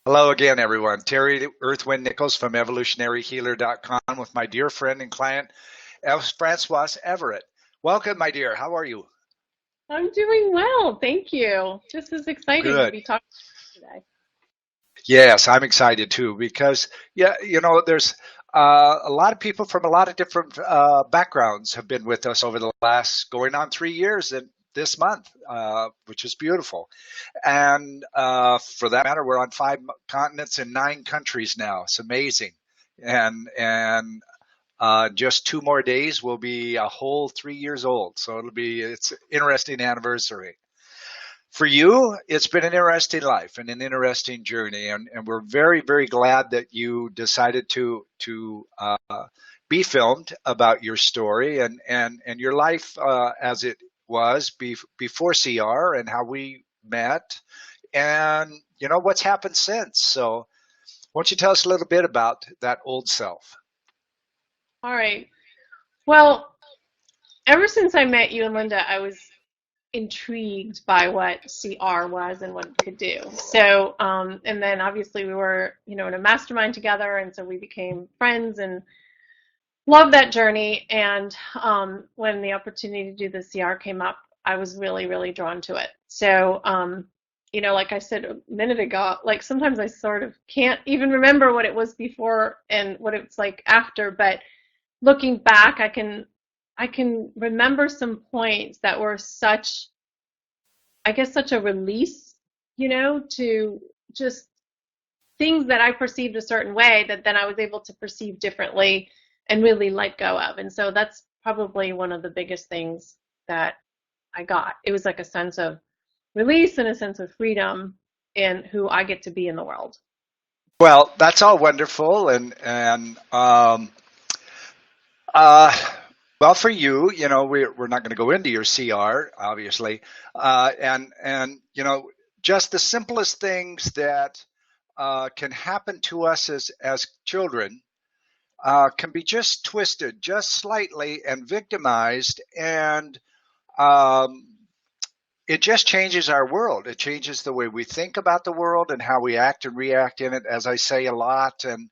Hello again, everyone. Terry Earthwind Nichols from evolutionaryhealer.com with my dear friend and client, Francoise Everett. Welcome, my dear. How are you? I'm doing well, thank you. This is exciting to Good. be talking today. Yes, I'm excited too because, yeah, there's a lot of people from a lot of different backgrounds have been with us over the last going on 3 years and this month, which is beautiful. And for that matter, we're on five continents and 9 countries now. It's amazing. And just 2 more days, we'll be a whole 3 years old. So it's an interesting anniversary. For you, it's been an interesting life and an interesting journey, and we're very, very glad that you decided to be filmed about your story and your life as it was before CR and how we met, and what's happened since. So, why don't you tell us a little bit about that old self? All right. Well, ever since I met you and Linda, I was intrigued by what CR was and what it could do. So, and then obviously we were, in a mastermind together, and so we became friends and loved that journey. And when the opportunity to do the CR came up, I was really, really drawn to it. So, like I said a minute ago, like sometimes I sort of can't even remember what it was before and what it's like after, but looking back, I can remember some points that were such, I guess, such a release, to just things that I perceived a certain way that then I was able to perceive differently and really let go of. And so that's probably one of the biggest things that I got. It was like a sense of release and a sense of freedom in who I get to be in the world. Well, that's all wonderful, and uh, well, for you, we're not going to go into your CR, obviously, and just the simplest things that can happen to us as children can be just twisted just slightly and victimized, and um, it just changes our world. It changes the way we think about the world and how we act and react in it, as I say a lot. And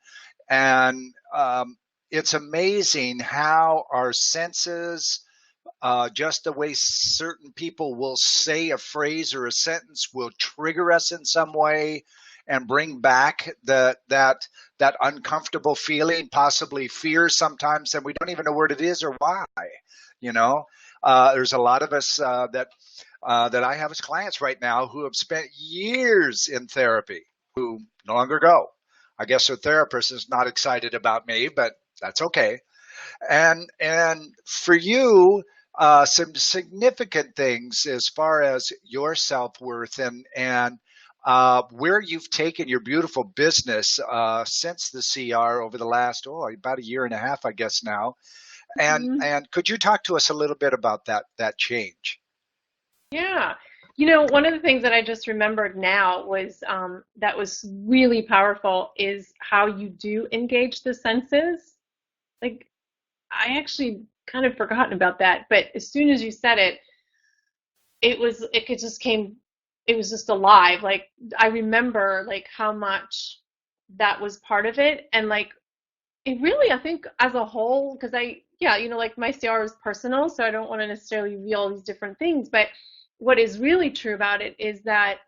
it's amazing how our senses, just the way certain people will say a phrase or a sentence, will trigger us in some way and bring back that uncomfortable feeling, possibly fear sometimes, and we don't even know what it is or why. You know, there's a lot of us that I have as clients right now who have spent years in therapy who no longer go. I guess their therapist is not excited about me, but that's okay. And for you, some significant things as far as your self worth and where you've taken your beautiful business since the CR over the last about a year and a half, I guess now. Mhm. And could you talk to us a little bit about that change? Yeah. One of the things that I just remembered now was that was really powerful is how you do engage the senses. Like, I actually kind of forgotten about that, but as soon as you said it, it could just came, it was just alive. Like, I remember like how much that was part of it, and like it really, I think as a whole, because yeah, like my CR is personal, so I don't want to necessarily reveal all these different things, but what is really true about it is that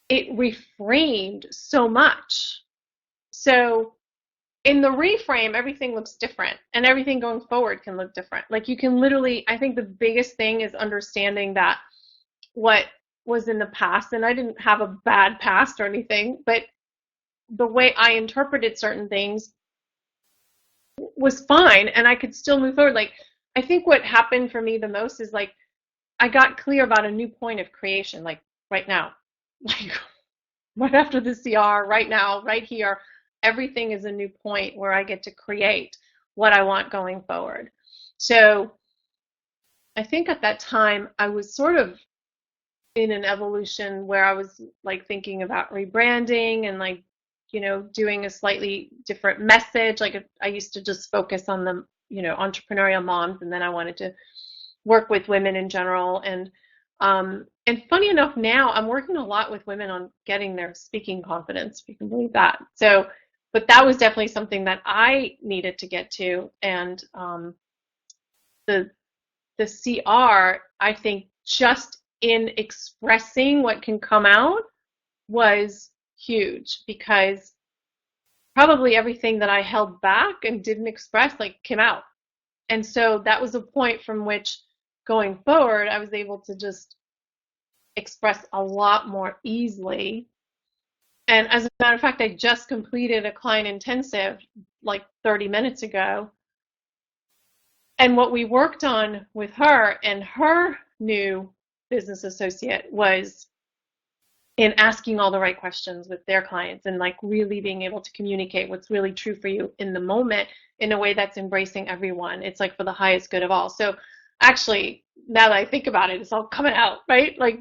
it reframed so much. So in the reframe, everything looks different, and everything going forward can look different. Like you can literally, I think the biggest thing is understanding that what was in the past, and I didn't have a bad past or anything, but the way I interpreted certain things was fine, and I could still move forward. Like, I think what happened for me the most is like I got clear about a new point of creation, like right now, like right after the CR, right now, right here. Everything is a new point where I get to create what I want going forward. So I think at that time I was sort of in an evolution where I was like thinking about rebranding and like, doing a slightly different message. Like I used to just focus on the, entrepreneurial moms, and then I wanted to work with women in general. And And funny enough, now I'm working a lot with women on getting their speaking confidence, if you can believe that. So, but that was definitely something that I needed to get to. And the the CR, I think just in expressing what can come out was huge because probably everything that I held back and didn't express like came out. And so that was a point from which going forward, I was able to just express a lot more easily. And as a matter of fact, I just completed a client intensive like 30 minutes ago. And what we worked on with her and her new business associate was in asking all the right questions with their clients and like really being able to communicate what's really true for you in the moment in a way that's embracing everyone. It's like for the highest good of all. So actually, now that I think about it, it's all coming out, right? Like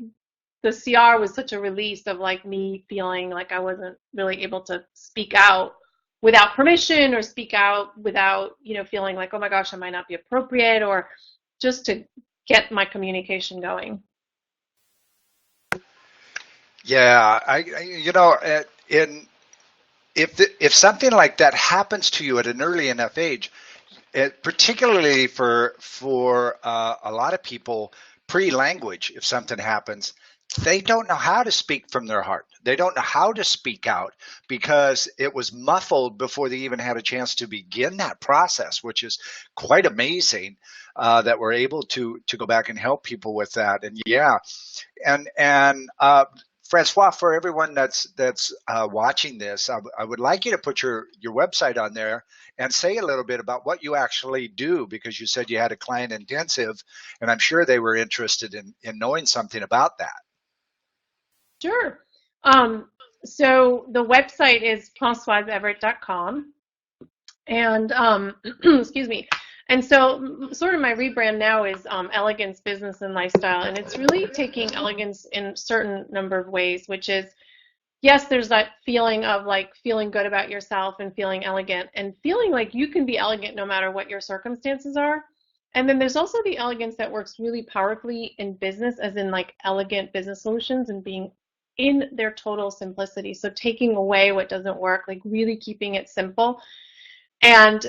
the CR was such a release of like me feeling like I wasn't really able to speak out without permission or speak out without, feeling like, oh my gosh, I might not be appropriate or just to get my communication going. Yeah, in if something like that happens to you at an early enough age, particularly for a lot of people pre-language, if something happens, they don't know how to speak from their heart. They don't know how to speak out because it was muffled before they even had a chance to begin that process, which is quite amazing that we're able to go back and help people with that. And yeah, and Francois, for everyone that's watching this, I would like you to put your website on there and say a little bit about what you actually do, because you said you had a client intensive, and I'm sure they were interested in knowing something about that. Sure. So the website is francoiseeverett.com. And excuse me. And so sort of my rebrand now is Elegance Business and Lifestyle. And it's really taking elegance in a certain number of ways, which is, yes, there's that feeling of like feeling good about yourself and feeling elegant and feeling like you can be elegant no matter what your circumstances are. And then there's also the elegance that works really powerfully in business, as in like elegant business solutions and being in their total simplicity. So taking away what doesn't work, like really keeping it simple. And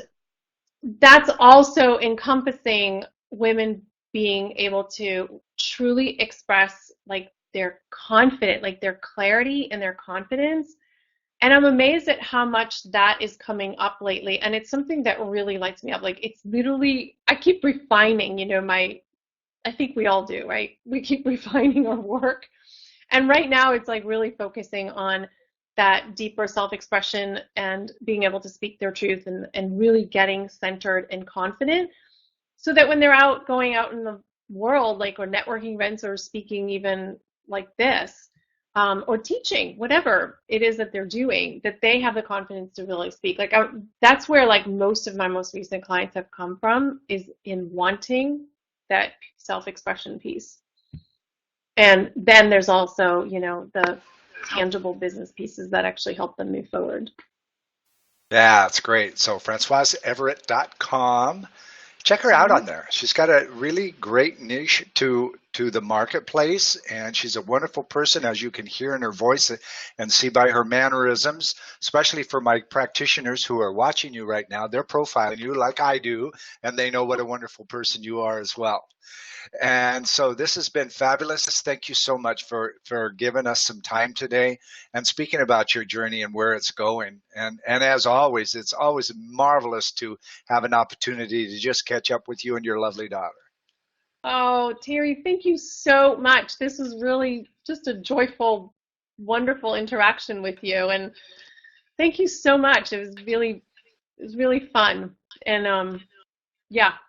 that's also encompassing women being able to truly express like their confident, like their clarity and their confidence. And I'm amazed at how much that is coming up lately. And it's something that really lights me up. Like it's literally, I keep refining, I think we all do, right? We keep refining our work. And right now it's like really focusing on that deeper self-expression and being able to speak their truth and really getting centered and confident so that when they're going out in the world, like or networking events or speaking even like this, or teaching, whatever it is that they're doing, that they have the confidence to really speak. Like that's where like most of my most recent clients have come from, is in wanting that self-expression piece. And then there's also, the tangible business pieces that actually help them move forward. Yeah, it's great. So francoiseeverett.com. Check her out on Mhm. there. She's got a really great niche to the marketplace, and she's a wonderful person, as you can hear in her voice and see by her mannerisms, especially for my practitioners who are watching you right now. They're profiling you like I do, and they know what a wonderful person you are as well. And so this has been fabulous. Thank you so much for giving us some time today and speaking about your journey and where it's going. And as always, it's always marvelous to have an opportunity to just catch up with you and your lovely daughter. Oh, Terry, thank you so much. This was really just a joyful, wonderful interaction with you. And thank you so much. It was really fun. And yeah,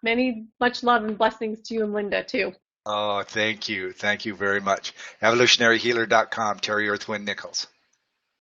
much love and blessings to you and Linda too. Oh, thank you. Thank you very much. Evolutionaryhealer.com, Terry Earthwind Nichols.